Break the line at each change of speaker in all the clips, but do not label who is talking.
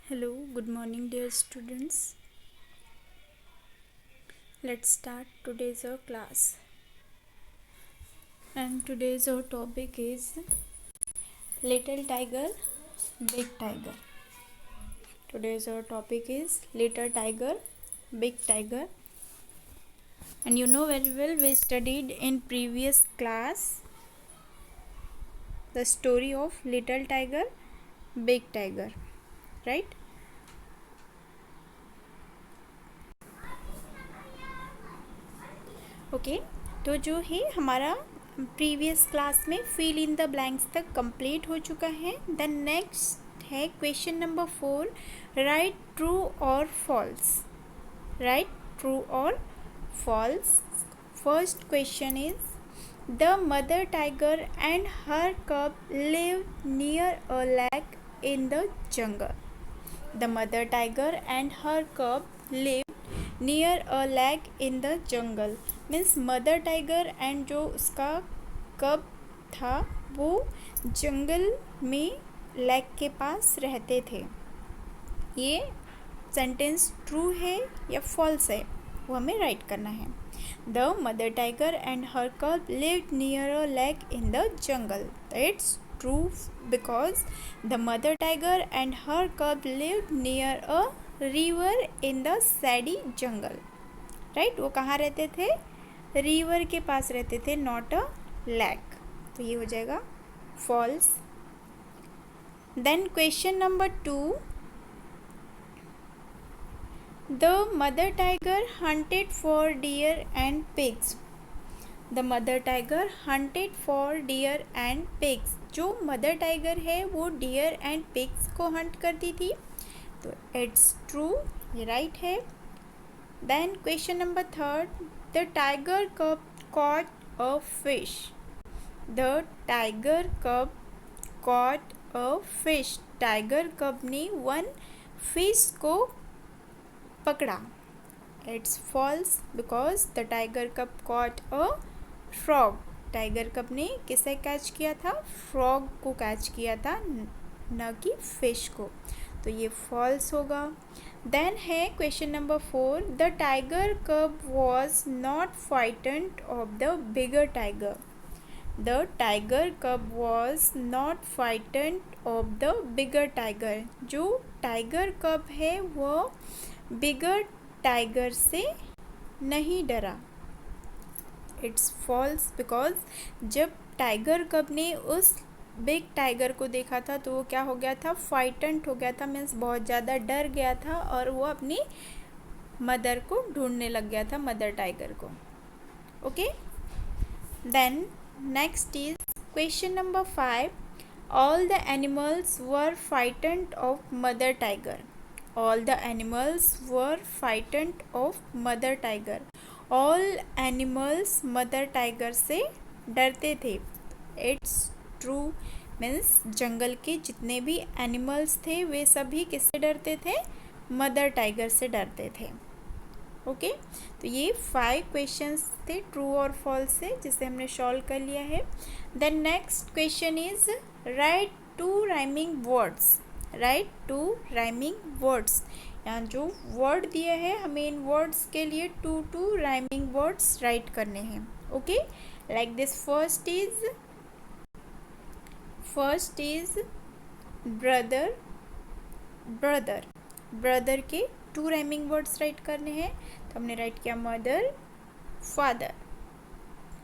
Hello, good morning, dear students. Let's start today's our class. And today's our topic is Little Tiger, Big Tiger. Today's our topic is Little Tiger, Big Tiger. And you know very well we studied in previous class the story of Little Tiger, Big Tiger, right? Okay तो जो है हमारा previous class में fill in the blanks तक complete हो चुका है। The next है क्वेश्चन नंबर 4, राइट ट्रू और फॉल्स। राइट ट्रू और false. First question is the mother tiger and her cub live near a lake in the jungle. The mother tiger and her cub live near a lake in the jungle. Means mother tiger and जो उसका कब था वो जंगल में lake के पास रहते थे। ये सेंटेंस ट्रू है या फॉल्स है वो हमें राइट करना है। The mother tiger and her cub lived near a lake in the jungle. It's true because the mother tiger and her cub lived near a river in the shady jungle. Right वो कहाँ रहते थे? River के पास रहते थे, not a lack. तो ये हो जाएगा false. Then question number 2, the mother tiger hunted for deer and pigs. The mother tiger hunted for deer and pigs. जो मदर टाइगर है वो डियर एंड पिग्स को हंट करती थी। तो इट्स ट्रू, ये राइट है। Then question number 3, the tiger cub caught a fish. The tiger cub caught a fish. Tiger cub ने वन फिश को पकड़ा। It's false because the tiger cub caught a frog. Tiger cub ने किसे catch किया था? Frog को catch किया था, न कि फिश को। तो ये फॉल्स होगा। देन है question number 4, the tiger cub was not frightened of the bigger tiger. The tiger cub was not frightened of the bigger tiger. जो टाइगर कब है वो बिगर टाइगर से नहीं डरा। इट्स फॉल्स बिकॉज जब tiger cub ने उस big tiger को देखा था तो वो क्या हो गया था? फ्राइटेंड हो गया था। मीन्स बहुत ज़्यादा डर गया था और वो अपनी मदर को ढूंढने लग गया था, मदर टाइगर को। Okay, then next is question number 5, all the animals were frightened of mother tiger. All the animals were frightened of mother tiger. ऑल एनिमल्स मदर टाइगर से डरते थे। इट्स ट्रू, मीन्स जंगल के जितने भी एनिमल्स थे वे सभी किससे डरते थे? मदर टाइगर से डरते थे। ओके, तो ये 5 क्वेश्चंस थे ट्रू और फॉल्स से, जिसे हमने सॉल्व कर लिया है। Then next question is write 2 rhyming words. Write 2 rhyming words. यहाँ जो वर्ड दिया है हमें इन वर्ड्स के लिए 2 राइमिंग वर्ड्स राइट करने हैं। Okay, like this first is brother. Brother, brother के 2 राइमिंग वर्ड्स राइट करने हैं। तो हमने राइट किया mother, father.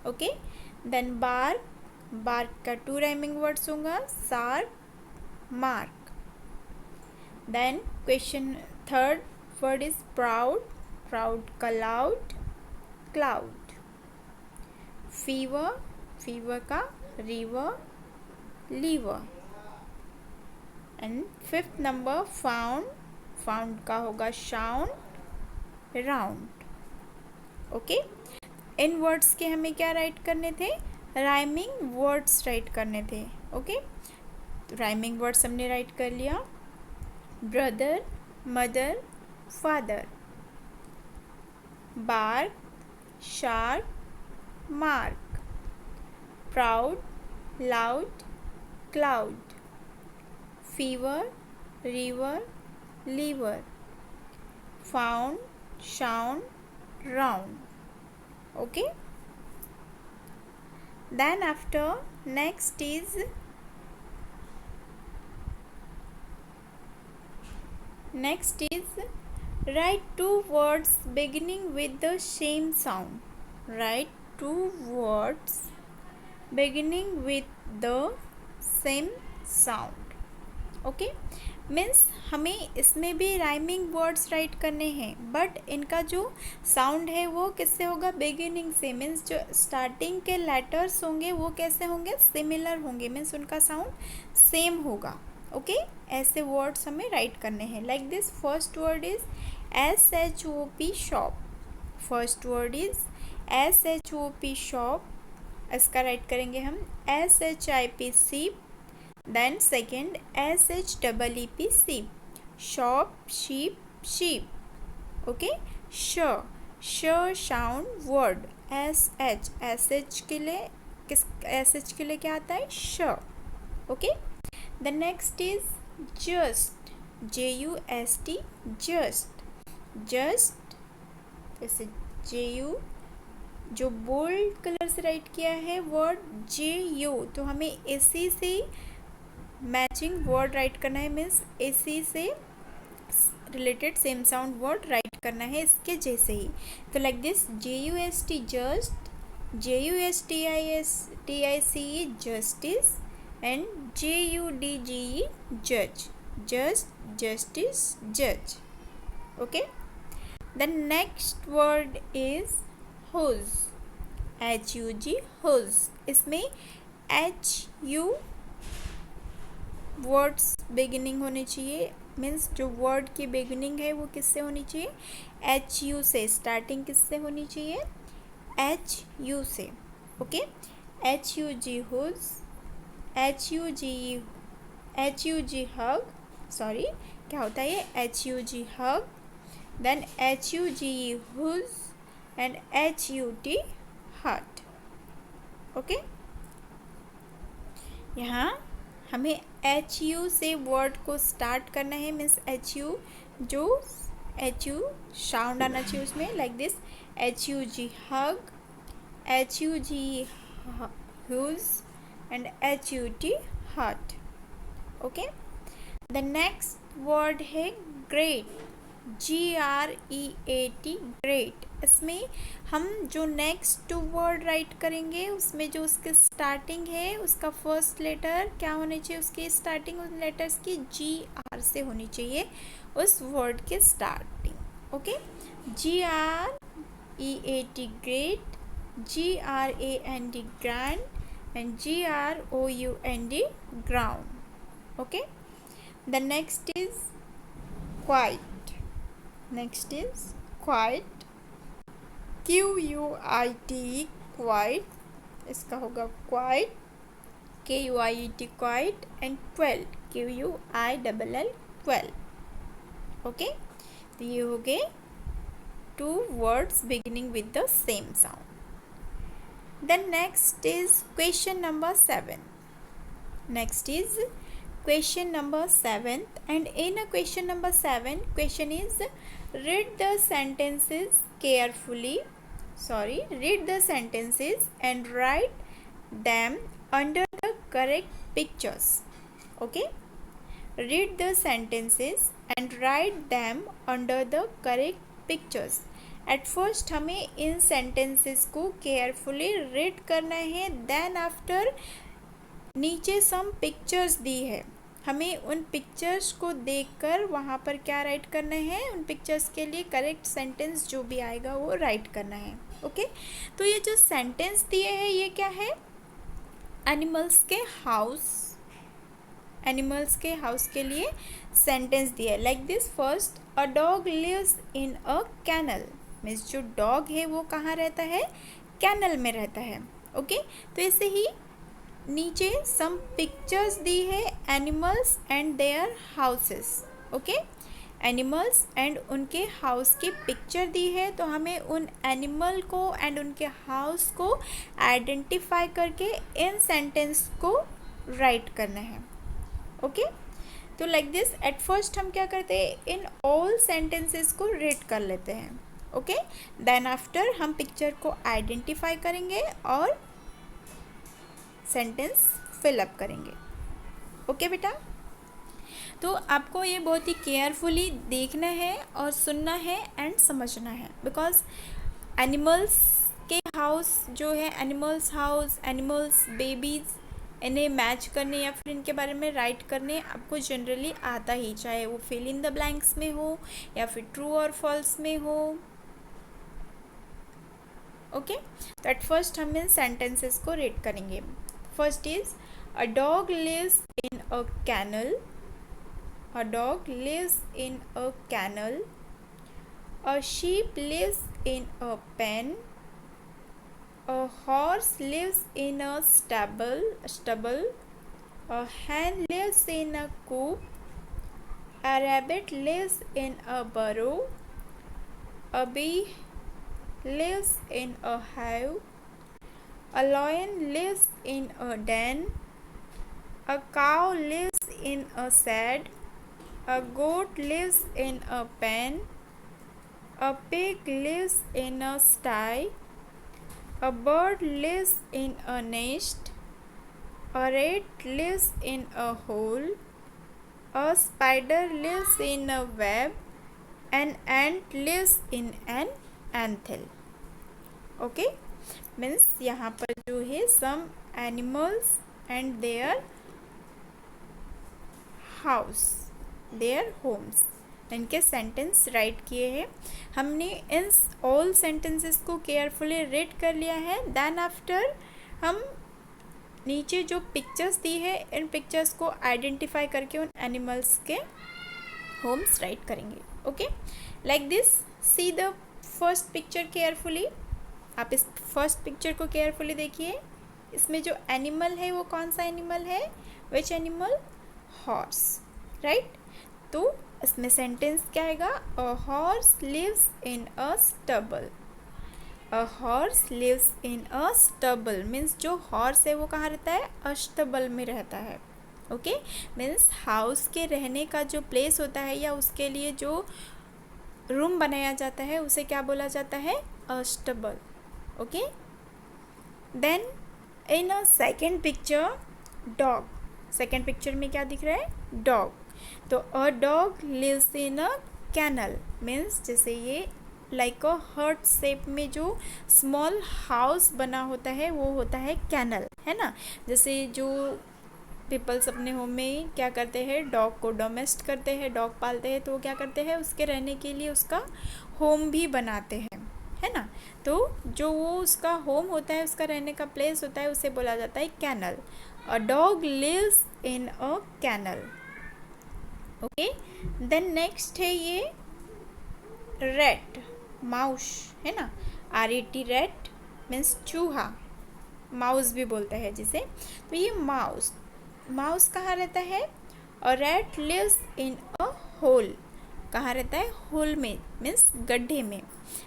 Okay, then bark. Bark का 2 राइमिंग वर्ड्स होगा sharp, mark. Then question third word is proud. Proud का लाउड, क्लाउड। फीवर, फीवर का river, liver. And 5th number found. Found का होगा शाउंड, राउंड। ओके, इन words के हमें क्या राइट करने थे? राइमिंग वर्ड्स राइट करने थे। ओके, तो राइमिंग वर्ड्स हमने राइट कर लिया। Brother, mother, father. Bark, sharp, mark. Proud, loud, cloud. Fever, river, liver, found, sound, round. Okay, then after next is write two words beginning with the same sound. Write two words beginning with the same sound. Okay, means हमें इसमें भी rhyming words right करने हैं, but इनका जो sound है वो किससे होगा, बिगिनिंग से। मीन्स जो स्टार्टिंग के लेटर्स होंगे वो कैसे होंगे, सिमिलर होंगे, मीन्स उनका साउंड सेम होगा। ओके, ऐसे वर्ड्स हमें राइट करने हैं। Like this, first word is SHOP, shop. First word is SHOP, shop. इसका राइट करेंगे हम SHIP, सीप। देन सेकेंड SHEEP, सीप, शॉप, शीप, शीप। ओके, श साउंड वर्ड, SH के लिए SH के लिए क्या आता है, श। Okay, the next is just, JUST, just. जैसे JU जो बोल्ड कलर से राइट किया है वर्ड JU, तो हमें इसी से मैचिंग वर्ड राइट करना है, मीन्स इसी से related same sound word right करना है इसके जैसे ही। तो like this, JUST, just, JUSTICE, justice, and JUDGE, जज, जस्ट, जस्टिस, जज। Okay, the next word is whose, HUG, whose. इसमें HU वर्ड्स बिगिनिंग होनी चाहिए, मीन्स जो वर्ड की बिगिनिंग है वो किससे होनी चाहिए, HU से। स्टार्टिंग किससे होनी चाहिए, HU से। Okay, HUG, huge, HUG hug, sorry क्या होता है ये, HUG hug, then HUGE huge, and HUT hut. Okay, यहाँ हमें HU से वर्ड को स्टार्ट करना है, मीन्स HU जो HU साउंड आना चाहिए उसमें। Like this, HUG hug, HUGE huge, and HUT hut. Okay, the next word है ग्रेट, GREAT, ग्रेट। इसमें हम जो नेक्स्ट टू वर्ड राइट करेंगे उसमें जो उसके स्टार्टिंग है उसका फर्स्ट लेटर क्या होनी चाहिए, उसकी स्टार्टिंग उन लेटर्स की GR से होनी चाहिए उस वर्ड के starting. Okay, GREAT, great, GRAND, grand, and GROUND, ground. Okay, the next is quiet, quiet, QUIT, quiet, इसका होगा quiet, KUIET, quiet, and 12, QUILL, 12. Okay, तो ये हो गए two words beginning with the same sound. Then next is question number 7. Next is question number 7, and in a question number 7, question is read the sentences carefully. Read the sentences and write them under the correct pictures. Okay, read the sentences and write them under the correct pictures. At first हमें इन sentences को carefully read करना है, then after नीचे some pictures दी है, हमें उन pictures को देखकर वहाँ पर क्या राइट करना है, उन पिक्चर्स के लिए करेक्ट सेंटेंस जो भी आएगा वो राइट करना है। ओके, तो ये जो सेंटेंस दिए हैं ये क्या है, एनिमल्स के हाउस के लिए सेंटेंस दिया है। Like this, first, a dog lives in a kennel, means जो डॉग है वो कहाँ रहता है, कैनल में रहता है। ओके, तो ऐसे ही नीचे सम पिक्चर्स दी है, animals and their houses. Okay, animals and उनके हाउस की पिक्चर दी है, तो हमें उन एनिमल को एंड उनके हाउस को आइडेंटिफाई करके इन सेंटेंस को राइट करना है। ओके, तो लाइक दिस एट फर्स्ट हम क्या करते हैं, इन ऑल सेंटेंसेस को रीड कर लेते हैं, ओके। देन आफ्टर हम पिक्चर को आइडेंटिफाई करेंगे और सेंटेंस फिलअप करेंगे, ओके बेटा। तो आपको ये बहुत ही केयरफुली देखना है और सुनना है एंड समझना है, बिकॉज एनिमल्स के हाउस जो है, एनिमल्स हाउस, एनिमल्स बेबीज़, इन्हें मैच करने या फिर इनके बारे में राइट करने आपको जनरली आता ही, चाहे वो फिल इन द ब्लैंक्स में हो या फिर ट्रू और फॉल्स में हो, ओके। तो एट फर्स्ट हम इन सेंटेंसेस को रीड करेंगे। First is a dog lives in a kennel, a dog lives in a kennel, a sheep lives in a pen, a horse lives in a stable, a hen lives in a coop, a rabbit lives in a burrow, a bee lives in a hive, a lion lives in a den, a cow lives in a shed, a goat lives in a pen, a pig lives in a sty, a bird lives in a nest, a rat lives in a hole, a spider lives in a web, an ant lives in an anthill, okay। Means यहाँ पर जो है some animals and their house, their homes, इनके sentence write किए हैं हमने। इन all sentences को केयरफुली रीड कर लिया है। देन आफ्टर हम नीचे जो पिक्चर्स दी है, इन पिक्चर्स को आइडेंटिफाई करके उन एनिमल्स के होम्स राइट करेंगे, okay. Like this, see the first picture carefully. आप इस फर्स्ट पिक्चर को केयरफुली देखिए। इसमें जो एनिमल है वो कौन सा एनिमल है, विच एनिमल, हॉर्स, राइट। तो इसमें सेंटेंस क्या आएगा, a horse lives in a stable, a horse lives in a stable, means जो हॉर्स है वो कहाँ रहता है, अस्तबल में रहता है, ओके। मीन्स हाउस के रहने का जो प्लेस होता है या उसके लिए जो रूम बनाया जाता है उसे क्या बोला जाता है, अस्तबल, okay. Then in a second picture, dog, second picture में क्या दिख रहा है, डॉग। तो a dog lives in a kennel, means जैसे ये लाइक अ हर्ट शेप में जो स्मॉल हाउस बना होता है वो होता है कैनल, है ना। जैसे जो पीपल्स अपने होम में क्या करते हैं, डॉग को डोमेस्ट करते हैं, डॉग पालते हैं, तो वो क्या करते हैं, उसके रहने के लिए उसका होम भी बनाते हैं, है ना। तो जो वो उसका होम होता है, उसका रहने का प्लेस होता है, उसे बोला जाता है kennel. A dog lives in a kennel, okay. Then next है ये रैट, माउस, है ना, RAT, रैट मीन्स चूहा, माउस भी बोलता है जिसे। तो ये माउस, माउस कहाँ रहता है, और rat lives in a hole, कहाँ रहता है, होल में, मीन्स गड्ढे में।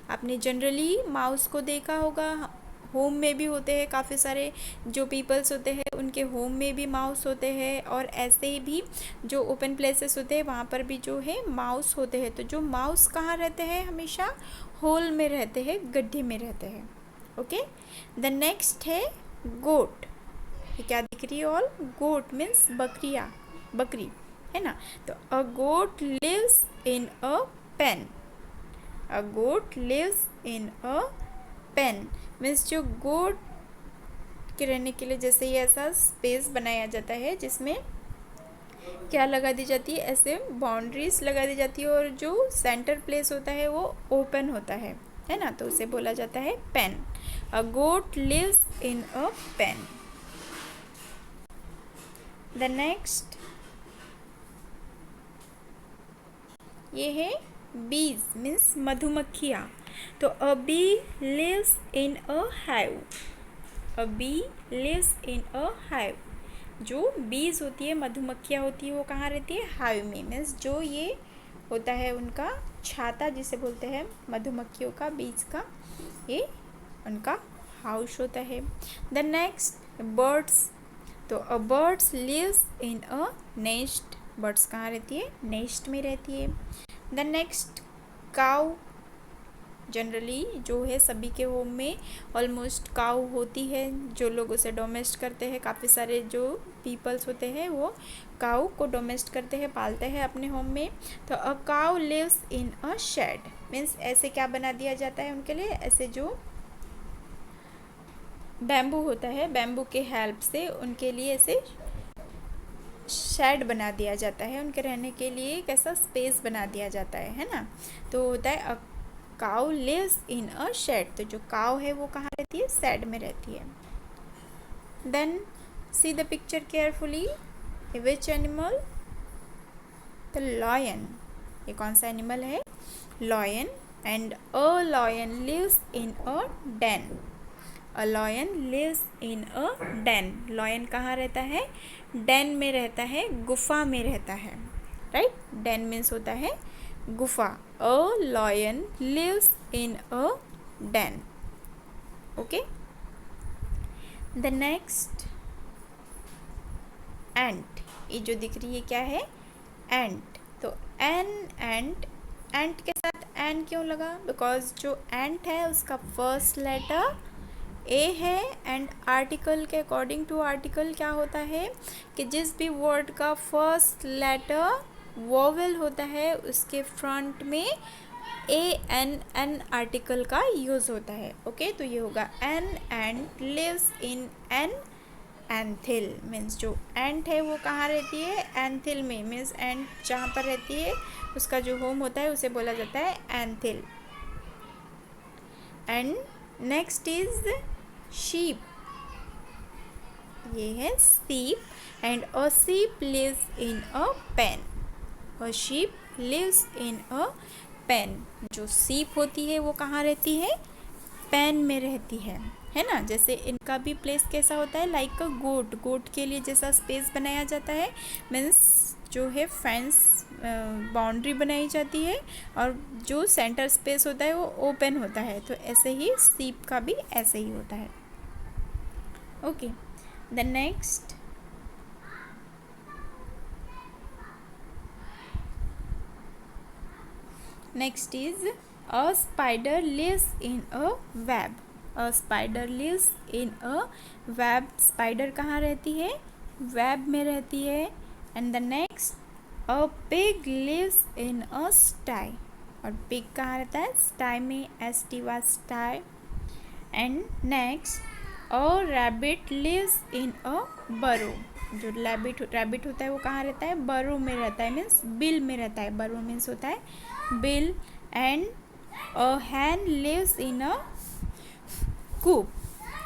आपने जनरली माउस को देखा होगा, होम में भी होते हैं, काफ़ी सारे जो पीपल्स होते हैं उनके होम में भी माउस होते हैं, और ऐसे ही भी जो ओपन प्लेसेस होते हैं वहाँ पर भी जो है माउस होते हैं। तो जो माउस कहाँ रहते हैं, हमेशा होल में रहते हैं, गड्ढे में रहते हैं, ओके। द नेक्स्ट है गोट, ये क्या दिख रही है, ऑल गोट मीन्स बकरिया, बकरी, है ना। तो a goat lives in a pen, a goat lives in a pen, means जो गोट के रहने के लिए जैसे ये ऐसा स्पेस बनाया जाता है जिसमें क्या लगा दी जाती है, ऐसे बाउंड्रीज लगा दी जाती है, और जो सेंटर प्लेस होता है वो ओपन होता है ना, तो उसे बोला जाता है pen. A goat lives in a pen. The next ये है बीज, मीन्स मधुमक्खियाँ। तो a bee lives in a hive, a bee lives in a hive, जो बीज होती है, मधुमक्खियाँ होती है, वो कहाँ रहती है, हाइव में, मीन्स जो ये होता है उनका छाता जिसे बोलते हैं मधुमक्खियों का, बीज का, ये उनका हाउस होता है। द नेक्स्ट बर्ड्स, तो a birds lives in a nest, birds कहाँ रहती है? नेस्ट में रहती है। द नेक्स्ट काऊ, जनरली जो है सभी के होम में ऑलमोस्ट काऊ होती है, जो लोग उसे डोमेस्ट करते हैं, काफ़ी सारे जो पीपल्स होते हैं वो काऊ को डोमेस्ट करते हैं, पालते हैं अपने होम में। तो a cow lives in a shed, means ऐसे क्या बना दिया जाता है उनके लिए, ऐसे जो बैम्बू होता है, बैम्बू के हेल्प से उनके लिए ऐसे शेड बना दिया जाता है, उनके रहने के लिए एक ऐसा स्पेस बना दिया जाता है ना। तो होता है अ cow lives in a shade, तो जो काऊ है वो कहाँ रहती है? शेड में रहती है। Then see the picture carefully, which animal? The lion, ये कौन सा एनिमल है? Lion. And a lion lives in a den, a lion lives in a den, lion कहाँ रहता है? डेन में रहता है, गुफा में रहता है, राइट। डेन मीन्स होता है गुफा। A lion lives in a den, okay. The next ant, ये जो दिख रही है क्या है? एंट। तो एंट के साथ एन क्यों लगा? बिकॉज जो एंट है उसका फर्स्ट लेटर ए है, एंड आर्टिकल के अकॉर्डिंग टू आर्टिकल क्या होता है कि जिस भी वर्ड का फर्स्ट लेटर वोवेल होता है उसके फ्रंट में एन आर्टिकल का यूज़ होता है, ओके। तो ये होगा an ant lives in an anthill, means जो एंट है वो कहाँ रहती है? एंथिल में, मीन्स एंट जहाँ पर रहती है उसका जो होम होता है उसे बोला जाता है anthill. And next is sheep, ये है sheep. And a sheep lives in a pen, a sheep lives in a pen, जो सीप होती है वो कहाँ रहती है? पेन में रहती है ना। जैसे इनका भी प्लेस कैसा होता है? लाइक अ गोट, गोट के लिए जैसा स्पेस बनाया जाता है, मीन्स जो है फेंस बाउंड्री बनाई जाती है और जो सेंटर स्पेस होता है वो ओपन होता है, तो ऐसे ही सीप का भी ऐसे ही होता है, okay. The next is a spider lives in a web, a spider lives in a web, spider कहाँ रहती है? web में रहती है। and the next a pig lives in a sty, और pig कहाँ रहता है? sty में, st was sty। and next a rabbit lives in a burrow, जो रैबिट होता है वो कहाँ रहता है? बरो में रहता है, मीन्स बिल में रहता है, बरो मीन्स होता है बिल। And a hen lives in a coop,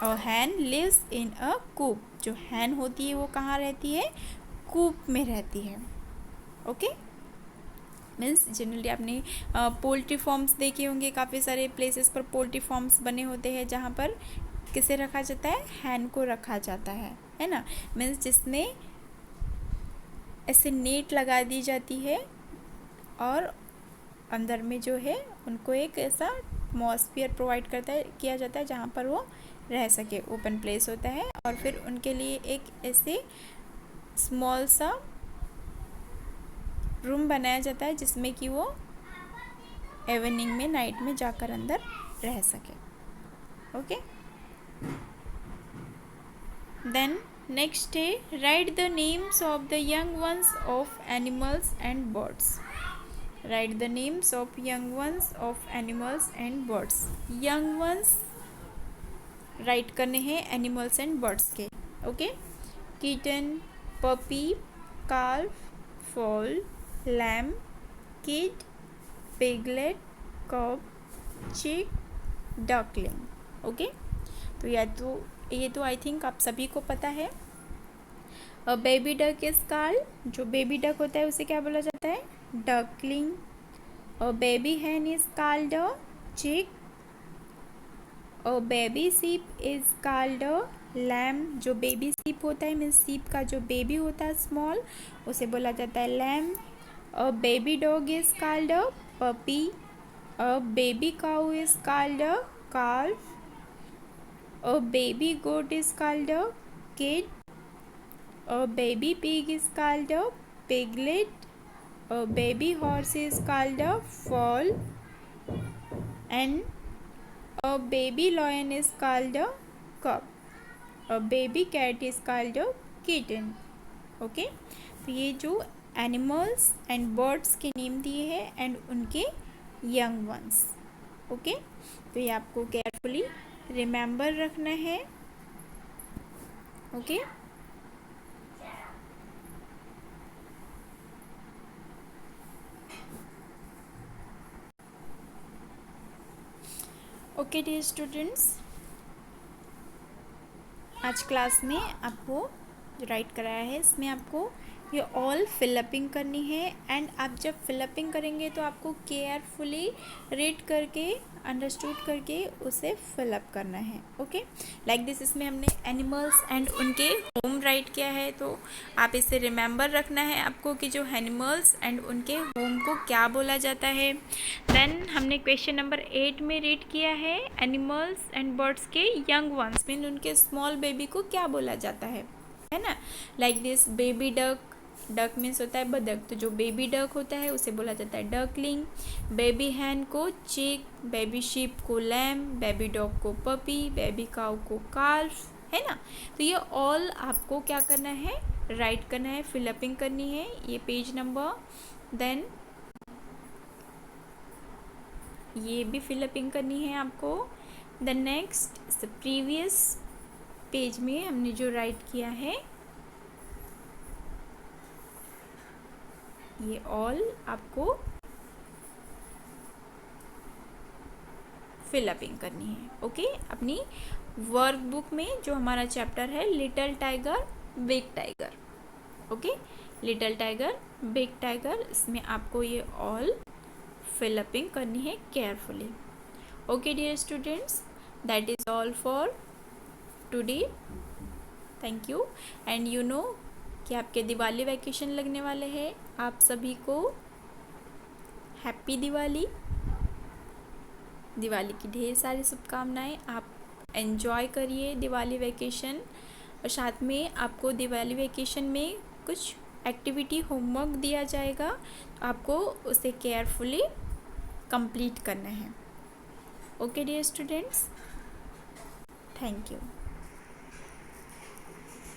a hen lives in a coop, जो हैन होती है वो कहाँ रहती है? कूप में रहती है, ओके। मीन्स जनरली आपने पोल्ट्री फार्म्स देखे होंगे, काफ़ी सारे प्लेसेस पर पोल्ट्री फार्म्स बने होते हैं जहाँ पर किसे रखा जाता है? हैन को रखा जाता है ना। मीन्स जिसमें ऐसे नेट लगा दी जाती है और अंदर में जो है उनको एक ऐसा एटमॉस्फेयर प्रोवाइड किया जाता है जहाँ पर वो रह सके, ओपन प्लेस होता है। और फिर उनके लिए एक ऐसे स्मॉल सा रूम बनाया जाता है जिसमें कि वो इवनिंग में, नाइट में जाकर अंदर रह सके, ओके। देन नेक्स्ट है right the names of the young ones of animals and birds, right the names of young ones of animals and birds, young ones right करने हैं एनिमल्स एंड बर्ड्स के, okay. Kitten, puppy, काल्फ, फोल, lamb, kid, piglet, कब, चिक, duckling, okay. तो ये तो I think आप सभी को पता है। बेबी डक इज कॉल्ड, जो बेबी डक होता है उसे क्या बोला जाता है? Duckling. A baby hen is called a chick. A baby sheep is called a lamb, जो बेबी sheep होता है मीन्स sheep का जो बेबी होता है स्मॉल, उसे बोला जाता है lamb. A baby dog is called a puppy. A baby cow is called a calf. A baby goat is called a kid. A baby pig is called a piglet. A baby horse is called a foal, and a baby lion is called a cub. A baby cat is called a kitten. Okay, तो ये जो animals and birds के name दिए हैं and उनके young ones. Okay, तो ये आपको केयरफुली रिमेंबर रखना है. ओके, ओके डियर स्टूडेंट्स, आज क्लास में आपको जो राइट कराया है इसमें आपको ये ऑल फिलअपिंग करनी है. एंड आप जब फिलअपिंग करेंगे तो आपको केयरफुली रीड करके अंडरस्टूड करके उसे फिलअप करना है. ओके, लाइक दिस इसमें हमने एनिमल्स एंड उनके होम राइट किया है, तो आप इसे रिमेंबर रखना है आपको कि जो एनिमल्स एंड उनके होम को क्या बोला जाता है. देन हमने क्वेश्चन नंबर 8 में रीड किया है एनिमल्स एंड बर्ड्स के यंग वंस मीन उनके स्मॉल बेबी को क्या बोला जाता है ना. Like this baby duck, duck means होता है बदक, तो जो बेबी डक होता है उसे बोला जाता है डकलिंग. बेबी हैन को चिक, बेबी शीप को लैम, बेबी डॉग को पपी, बेबी काउ को काल्फ, है ना. तो ये ऑल आपको क्या करना है, राइट करना है, फिलअपिंग करनी है. ये पेज नंबर, देन ये भी फिलअपिंग करनी है आपको. देन नेक्स्ट प्रीवियस पेज में हमने जो राइट किया है ये ऑल आपको फिलअपिंग करनी है. ओके, अपनी वर्कबुक में जो हमारा चैप्टर है little tiger big tiger. Okay, little tiger big tiger, इसमें आपको ये ऑल फिलअपिंग करनी है carefully. Okay dear students, that is all for today. Thank you. And you know कि आपके दिवाली वैकेशन लगने वाले हैं. आप सभी को हैप्पी दिवाली, दिवाली की ढेर सारी शुभकामनाएं. आप एंजॉय करिए दिवाली वैकेशन, और साथ में आपको दिवाली वैकेशन में कुछ एक्टिविटी होमवर्क दिया जाएगा, तो आपको उसे केयरफुली कंप्लीट करना है. Okay dear students, thank you.